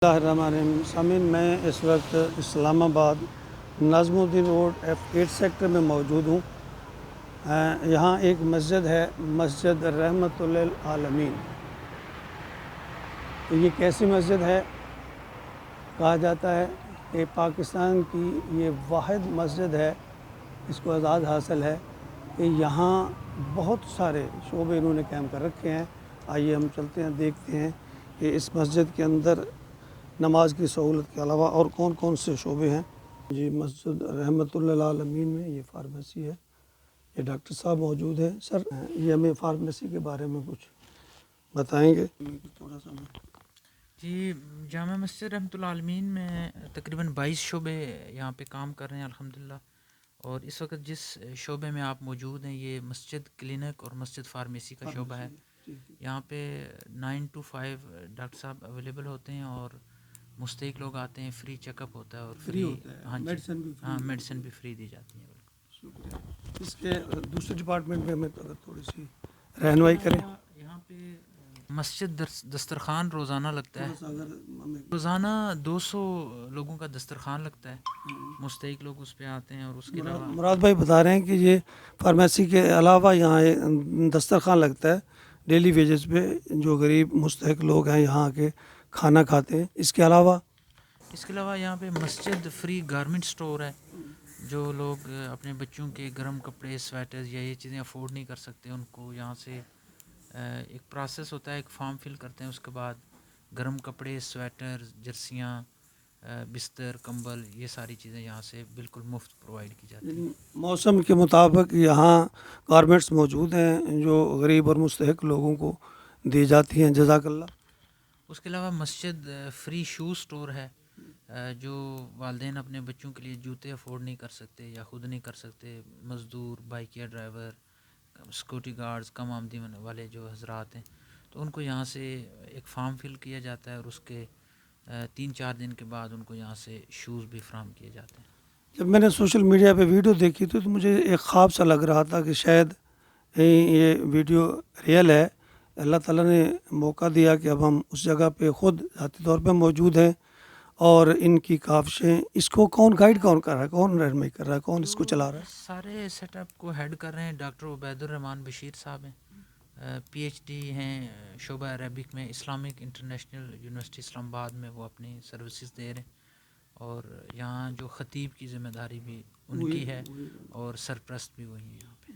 اللہ الرحمن الرحیم سامعین، میں اس وقت اسلام آباد نظم الدین روڈ F8 سیکٹر میں موجود ہوں۔ یہاں ایک مسجد ہے، مسجد رحمت للعالمین۔ تو یہ کیسی مسجد ہے؟ کہا جاتا ہے کہ پاکستان کی یہ واحد مسجد ہے، اس کو اعزاز حاصل ہے کہ یہاں بہت سارے شعبے انہوں نے قائم کر رکھے ہیں۔ آئیے ہم چلتے ہیں، دیکھتے ہیں کہ اس مسجد کے اندر نماز کی سہولت کے علاوہ اور کون کون سے شعبے ہیں۔ جی، مسجد رحمت للعالمین میں یہ فارمیسی ہے، یہ ڈاکٹر صاحب موجود ہیں۔ سر، یہ ہمیں فارمیسی کے بارے میں کچھ بتائیں گے؟ تھوڑا سا جی، جامع مسجد رحمت العالمین میں تقریباً 22 شعبے یہاں پہ کام کر رہے ہیں الحمدللہ۔ اور اس وقت جس شعبے میں آپ موجود ہیں یہ مسجد کلینک اور مسجد فارمیسی کا شعبہ ہے۔ یہاں پہ 9 to 5 ڈاکٹر صاحب اویلیبل ہوتے ہیں اور مستحق لوگ آتے ہیں، فری چیک اپ ہوتا ہے اور فری ہوتا ہے، میڈیسن بھی فری دی جاتی ہے۔ شکریہ۔ اس کے دوسرے ڈپارٹمنٹ میں ہمیں تھوڑی سی رہنمائی کریں۔ یہاں پہ مسجد دسترخوان روزانہ لگتا ہے، ہمیں روزانہ 200 لوگوں کا دسترخوان لگتا ہے، مستحق لوگ اس پہ آتے ہیں۔ اور اس کے علاوہ مراد بھائی بتا رہے ہیں کہ یہ فارمیسی کے علاوہ یہاں دسترخوان لگتا ہے ڈیلی ویجز پہ، جو غریب مستحق لوگ ہیں یہاں آ کے کھانا کھاتے ہیں۔ اس کے علاوہ یہاں پہ مسجد فری گارمنٹ سٹور ہے۔ جو لوگ اپنے بچوں کے گرم کپڑے، سویٹرز یا یہ چیزیں افورڈ نہیں کر سکتے، ان کو یہاں سے ایک پروسیس ہوتا ہے، ایک فارم فل کرتے ہیں، اس کے بعد گرم کپڑے، سویٹر، جرسیاں، بستر، کمبل، یہ ساری چیزیں یہاں سے بالکل مفت پرووائڈ کی جاتی ہیں۔ موسم کے مطابق یہاں گارمنٹس موجود ہیں جو غریب اور مستحق لوگوں کو دی جاتی ہیں۔ جزاک اللہ۔ اس کے علاوہ مسجد فری شو سٹور ہے۔ جو والدین اپنے بچوں کے لیے جوتے افورڈ نہیں کر سکتے یا خود نہیں کر سکتے، مزدور، بائک یا ڈرائیور، سیکورٹی گارڈز، کم آمدنی والے جو حضرات ہیں، تو ان کو یہاں سے ایک فارم فل کیا جاتا ہے اور اس کے 3-4 دن کے بعد ان کو یہاں سے شوز بھی فراہم کیے جاتے ہیں۔ جب میں نے سوشل میڈیا پہ ویڈیو دیکھی تو مجھے ایک خواب سا لگ رہا تھا کہ شاید یہ ویڈیو ریئل ہے۔ اللہ تعالیٰ نے موقع دیا کہ اب ہم اس جگہ پہ خود ذاتی طور پہ موجود ہیں، اور ان کی کاوشیں، اس کو کون گائیڈ کر رہا ہے، کون رہنمائی کر رہا ہے، کون اس کو چلا رہا ہے؟ سارے سیٹ اپ کو ہیڈ کر رہے ہیں ڈاکٹر عبید الرحمن بشیر صاحب ہیں، PhD ہیں شعبہ عربک میں، اسلامک انٹرنیشنل یونیورسٹی اسلام آباد میں وہ اپنی سروسز دے رہے ہیں۔ اور یہاں جو خطیب کی ذمہ داری بھی ان کی ہے اور سرپرست بھی وہی ہیں یہاں پہ۔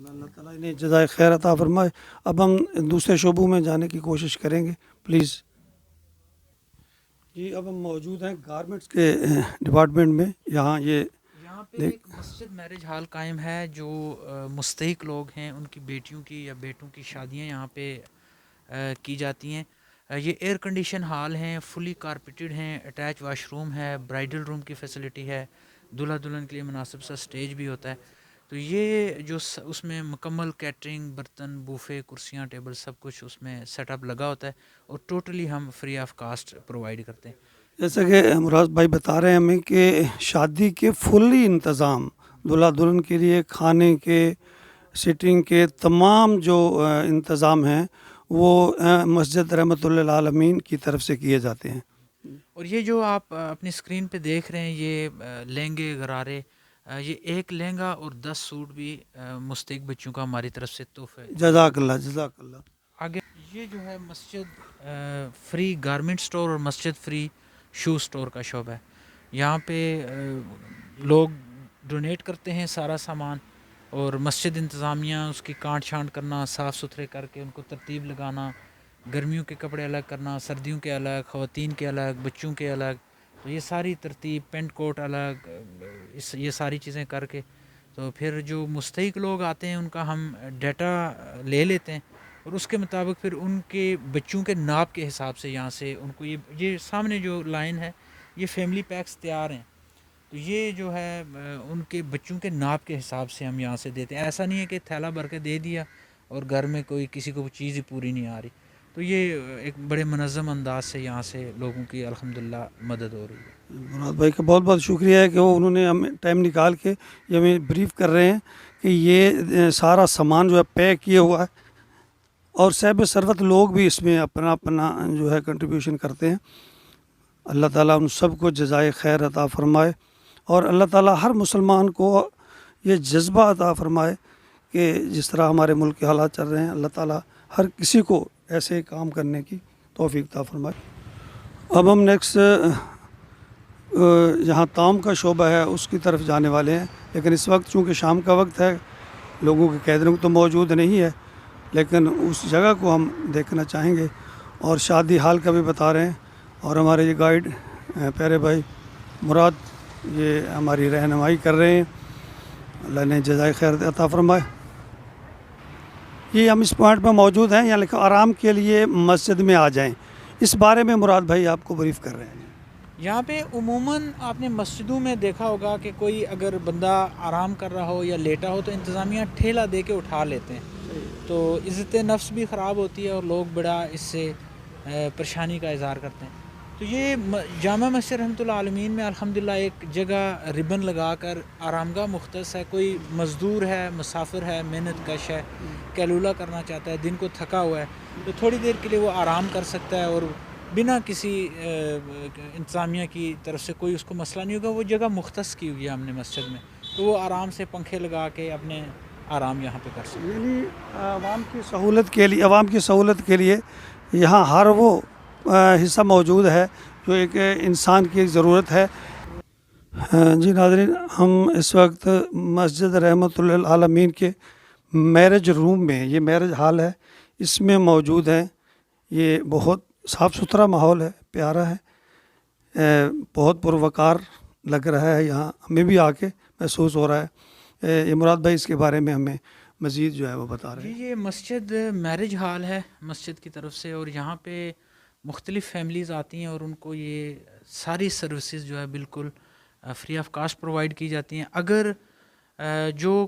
اللہ تعالیٰ انہیں جزائے خیر عطا فرمائے۔ اب ہم دوسرے شعبوں میں جانے کی کوشش کریں گے، پلیز۔ جی، اب ہم موجود ہیں گارمنٹس کے ڈپارٹمنٹ میں۔ یہاں پہ ایک مسجد میرج ہال قائم ہے، جو مستحق لوگ ہیں ان کی بیٹیوں کی یا بیٹوں کی شادیاں یہاں پہ کی جاتی ہیں۔ یہ ایئر کنڈیشن ہال ہیں، فلی کارپیٹڈ ہیں، اٹیچ واش روم ہے، برائڈل روم کی فیسلٹی ہے، دلہا دلہن کے لیے مناسب سا اسٹیج بھی ہوتا ہے۔ تو یہ جو اس میں مکمل کیٹرنگ، برتن، بوفے، کرسیاں، ٹیبل، سب کچھ اس میں سیٹ اپ لگا ہوتا ہے اور ٹوٹلی ہم فری آف کاسٹ پرووائڈ کرتے ہیں۔ جیسا کہ مراد بھائی بتا رہے ہیں ہمیں کہ شادی کے فلی انتظام، دلہا دلہن کے لیے کھانے کے، سیٹنگ کے تمام جو انتظام ہیں وہ مسجد رحمت للعالمین کی طرف سے کیے جاتے ہیں۔ اور یہ جو آپ اپنی اسکرین پہ دیکھ رہے ہیں، یہ لہنگے، غرارے، یہ ایک لہنگا اور 10 سوٹ بھی مستحق بچوں کا ہماری طرف سے تحفہ ہے۔ جزاک اللہ، جزاک اللہ۔ آگے یہ جو ہے مسجد فری گارمنٹ سٹور اور مسجد فری شو سٹور کا شعبہ ہے۔ یہاں پہ لوگ ڈونیٹ کرتے ہیں سارا سامان، اور مسجد انتظامیہ اس کی کانٹ چھانٹ کرنا، صاف ستھرے کر کے ان کو ترتیب لگانا، گرمیوں کے کپڑے الگ کرنا، سردیوں کے الگ، خواتین کے الگ، بچوں کے الگ، تو یہ ساری ترتیب، پینٹ کوٹ الگ، یہ ساری چیزیں کر کے تو پھر جو مستحق لوگ آتے ہیں ان کا ہم ڈیٹا لے لیتے ہیں، اور اس کے مطابق پھر ان کے بچوں کے ناپ کے حساب سے یہاں سے ان کو یہ سامنے جو لائن ہے یہ فیملی پیکس تیار ہیں، تو یہ جو ہے ان کے بچوں کے ناپ کے حساب سے ہم یہاں سے دیتے ہیں۔ ایسا نہیں ہے کہ تھیلا بھر کے دے دیا اور گھر میں کوئی کسی کو چیز ہی پوری نہیں آ رہی، تو یہ ایک بڑے منظم انداز سے یہاں سے لوگوں کی الحمدللہ مدد ہو رہی ہے۔ مراد بھائی کا بہت بہت شکریہ ہے کہ انہوں نے ہمیں ٹائم نکال کے یہ ہمیں بریف کر رہے ہیں کہ یہ سارا سامان جو ہے پیک کیا ہوا ہے، اور صاحب ثروت لوگ بھی اس میں اپنا جو ہے کنٹریبیوشن کرتے ہیں۔ اللہ تعالیٰ ان سب کو جزائے خیر عطا فرمائے، اور اللہ تعالیٰ ہر مسلمان کو یہ جذبہ عطا فرمائے کہ جس طرح ہمارے ملک کے حالات چل رہے ہیں، اللہ تعالیٰ ہر کسی کو ایسے کام کرنے کی توفیق عطا فرمائے۔ اب ہم نیکسٹ جہاں تعاون کا شعبہ ہے اس کی طرف جانے والے ہیں، لیکن اس وقت چونکہ شام کا وقت ہے، لوگوں کے قیدروں تو موجود نہیں ہے، لیکن اس جگہ کو ہم دیکھنا چاہیں گے اور شادی حال کا بھی بتا رہے ہیں، اور ہمارے یہ گائیڈ پیارے بھائی مراد یہ ہماری رہنمائی کر رہے ہیں، اللہ نے جزائے خیر عطا فرمائے۔ یہ ہم اس پوائنٹ پہ موجود ہیں، یہاں لکھا آرام کے لیے مسجد میں آ جائیں، اس بارے میں مراد بھائی آپ کو بریف کر رہے ہیں۔ یہاں پہ عموماً آپ نے مسجدوں میں دیکھا ہوگا کہ کوئی اگر بندہ آرام کر رہا ہو یا لیٹا ہو تو انتظامیہ ٹھیلا دے کے اٹھا لیتے ہیں، تو عزت نفس بھی خراب ہوتی ہے اور لوگ بڑا اس سے پریشانی کا اظہار کرتے ہیں۔ تو یہ جامع مسجد رحمۃ اللہ عالمین میں الحمدللہ ایک جگہ ربن لگا کر آرام گاہ مختص ہے، کوئی مزدور ہے، مسافر ہے، محنت کش ہے، کیلولہ کرنا چاہتا ہے، دن کو تھکا ہوا ہے، تو تھوڑی دیر کے لیے وہ آرام کر سکتا ہے اور بنا کسی انتظامیہ کی طرف سے کوئی اس کو مسئلہ نہیں ہوگا۔ وہ جگہ مختص کی ہوئی ہے ہم نے مسجد میں، تو وہ آرام سے پنکھے لگا کے اپنے آرام یہاں پہ کر سکتے ہیں۔ یعنی عوام کی سہولت کے لیے یہاں ہر وہ حصہ موجود ہے جو ایک انسان کی ضرورت ہے۔ جی ناظرین، ہم اس وقت مسجد رحمۃ اللہ العالمین کے میرج روم میں، یہ میرج ہال ہے، اس میں موجود ہیں۔ یہ بہت صاف ستھرا ماحول ہے، پیارا ہے، بہت پروقار لگ رہا ہے، یہاں ہمیں بھی آ کے محسوس ہو رہا ہے۔ یہ مراد بھائی اس کے بارے میں ہمیں مزید جو ہے وہ بتا رہے ہیں۔ یہ مسجد میرج ہال ہے مسجد کی طرف سے، اور یہاں پہ مختلف فیملیز آتی ہیں اور ان کو یہ ساری سروسز جو ہے بالکل فری آف کاسٹ پرووائڈ کی جاتی ہیں۔ اگر جو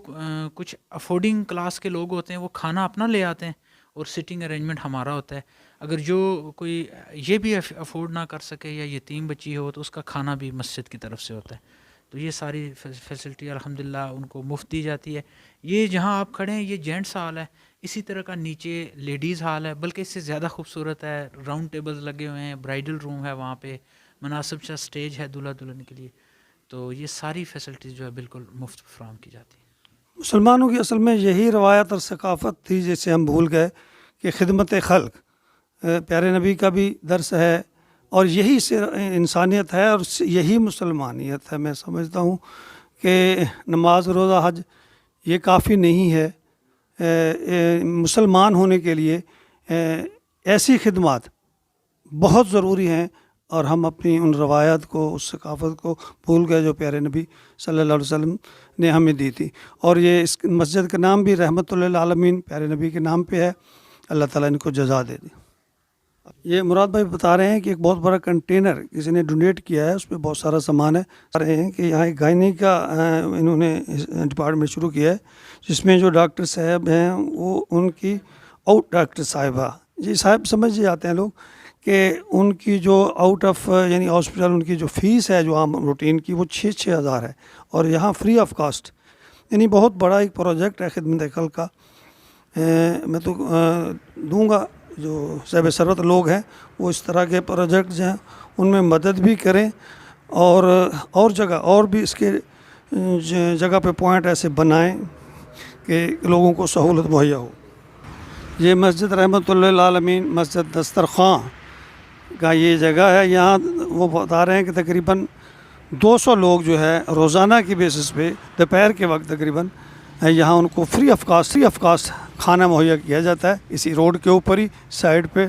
کچھ افورڈنگ کلاس کے لوگ ہوتے ہیں وہ کھانا اپنا لے آتے ہیں اور سٹنگ ارینجمنٹ ہمارا ہوتا ہے۔ اگر جو کوئی یہ بھی افورڈ نہ کر سکے یا یتیم بچی ہو تو اس کا کھانا بھی مسجد کی طرف سے ہوتا ہے۔ تو یہ ساری فیسلٹی الحمدللہ ان کو مفت دی جاتی ہے۔ یہ جہاں آپ کھڑے ہیں یہ جینٹس ہال ہے، اسی طرح کا نیچے لیڈیز ہال ہے، بلکہ اس سے زیادہ خوبصورت ہے، راؤنڈ ٹیبلز لگے ہوئے ہیں، برائڈل روم ہے وہاں پہ، مناسب سا سٹیج ہے دلہا دلہن کے لیے۔ تو یہ ساری فیسلٹیز جو ہے بالکل مفت فراہم کی جاتی ہیں۔ مسلمانوں کی اصل میں یہی روایت اور ثقافت تھی جسے ہم بھول گئے کہ خدمت خلق پیارے نبی کا بھی درس ہے، اور یہی سے انسانیت ہے اور یہی مسلمانیت ہے۔ میں سمجھتا ہوں کہ نماز روزہ حج یہ کافی نہیں ہے، مسلمان ہونے کے لیے ایسی خدمات بہت ضروری ہیں، اور ہم اپنی ان روایات کو، اس ثقافت کو بھول گئے جو پیارے نبی صلی اللہ علیہ وسلم نے ہمیں دی تھی۔ اور یہ اس مسجد کا نام بھی رحمۃ اللہ العالمین پیارے نبی کے نام پہ ہے، اللہ تعالیٰ ان کو جزا دے دی۔ یہ مراد بھائی بتا رہے ہیں کہ ایک بہت بڑا کنٹینر کسی نے ڈونیٹ کیا ہے، اس پہ بہت سارا سامان ہے۔ بتا رہے ہیں کہ یہاں ایک گائنی کا انہوں نے ڈپارٹمنٹ شروع کیا ہے، جس میں جو ڈاکٹر صاحب ہیں وہ ان کی ڈاکٹر صاحبہ، جی صاحب سمجھ جاتے ہیں لوگ کہ ان کی جو آؤٹ آف یعنی ہاسپٹل ان کی جو فیس ہے جو عام روٹین کی وہ 6,000 ہے، اور یہاں فری آف کاسٹ، یعنی بہت بڑا ایک پروجیکٹ ہے خدمت خلق کا۔ میں تو دوں گا جو صاحب ثروت لوگ ہیں وہ اس طرح کے پروجیکٹ جو ہیں ان میں مدد بھی کریں، اور جگہ اور بھی اس کے جگہ پہ پوائنٹ ایسے بنائیں کہ لوگوں کو سہولت مہیا ہو۔ یہ مسجد رحمۃ اللہ العالمین مسجد دسترخواں کا یہ جگہ ہے، یہاں وہ بتا رہے ہیں کہ تقریباً 200 لوگ جو ہے روزانہ کی بیسس پہ دوپہر کے وقت تقریباً یہاں ان کو فری آف کاسٹ کھانا مہیا کیا جاتا ہے، اسی روڈ کے اوپر ہی سائڈ پہ،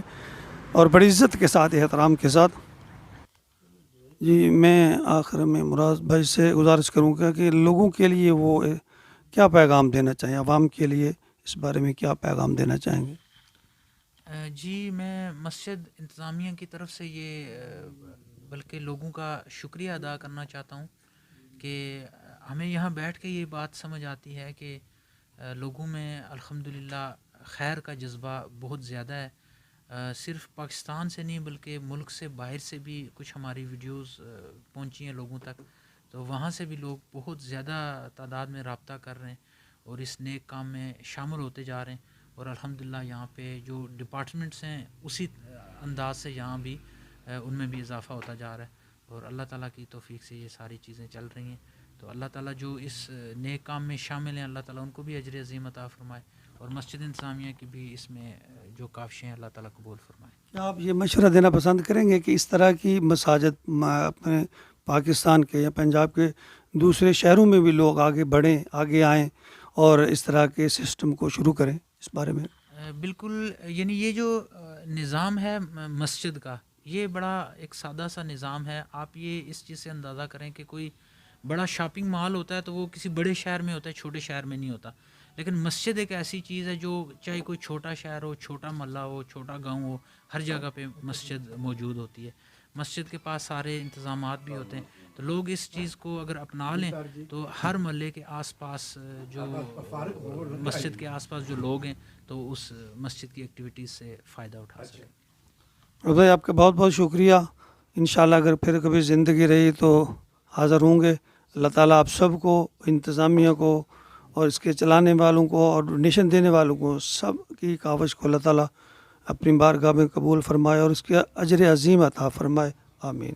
اور بڑی عزت کے ساتھ، احترام کے ساتھ۔ جی میں آخر میں مراد بھائی سے گزارش کروں گا کہ لوگوں کے لیے وہ کیا پیغام دینا چاہیں، عوام کے لیے اس بارے میں کیا پیغام دینا چاہیں گے؟ جی میں مسجد انتظامیہ کی طرف سے یہ بلکہ لوگوں کا شکریہ ادا کرنا چاہتا ہوں کہ ہمیں یہاں بیٹھ کے یہ بات سمجھ آتی ہے کہ لوگوں میں الحمدللہ خیر کا جذبہ بہت زیادہ ہے۔ صرف پاکستان سے نہیں بلکہ ملک سے باہر سے بھی کچھ ہماری ویڈیوز پہنچی ہیں لوگوں تک، تو وہاں سے بھی لوگ بہت زیادہ تعداد میں رابطہ کر رہے ہیں اور اس نیک کام میں شامل ہوتے جا رہے ہیں۔ اور الحمدللہ یہاں پہ جو ڈپارٹمنٹس ہیں اسی انداز سے یہاں بھی ان میں بھی اضافہ ہوتا جا رہا ہے، اور اللہ تعالیٰ کی توفیق سے یہ ساری چیزیں چل رہی ہیں. تو اللہ تعالیٰ جو اس نیک کام میں شامل ہیں، اللہ تعالیٰ ان کو بھی اجر عظیم عطا فرمائے، اور مسجد انتظامیہ کی بھی اس میں جو کاوشیں ہیں اللہ تعالیٰ قبول فرمائے. کیا آپ یہ مشورہ دینا پسند کریں گے کہ اس طرح کی مساجد اپنے پاکستان کے یا پنجاب کے دوسرے شہروں میں بھی لوگ آگے بڑھیں، آگے آئیں اور اس طرح کے سسٹم کو شروع کریں؟ اس بارے میں بالکل، یعنی یہ جو نظام ہے مسجد کا، یہ بڑا ایک سادہ سا نظام ہے. آپ یہ اس چیز سے اندازہ کریں کہ کوئی بڑا شاپنگ مال ہوتا ہے تو وہ کسی بڑے شہر میں ہوتا ہے، چھوٹے شہر میں نہیں ہوتا. لیکن مسجد ایک ایسی چیز ہے جو چاہے کوئی چھوٹا شہر ہو، چھوٹا محلہ ہو، چھوٹا گاؤں ہو، ہر جگہ پہ مسجد موجود ہوتی ہے. مسجد کے پاس سارے انتظامات بھی ہوتے ہیں، تو لوگ اس چیز کو اگر اپنا لیں تو ہر محلے کے آس پاس جو مسجد کے آس پاس جو لوگ ہیں تو اس مسجد کی ایکٹیویٹیز سے فائدہ اٹھا سکیں. بھائی آپ کا بہت بہت شکریہ. انشاءاللہ اگر پھر کبھی زندگی رہی تو حاضر ہوں گے. اللہ تعالیٰ آپ سب کو، انتظامیہ کو اور اس کے چلانے والوں کو اور ڈونیشن دینے والوں کو، سب کی کاوش کو اللہ تعالیٰ اپنی بارگاہ میں قبول فرمائے اور اس کے اجر عظیم عطا فرمائے. آمین.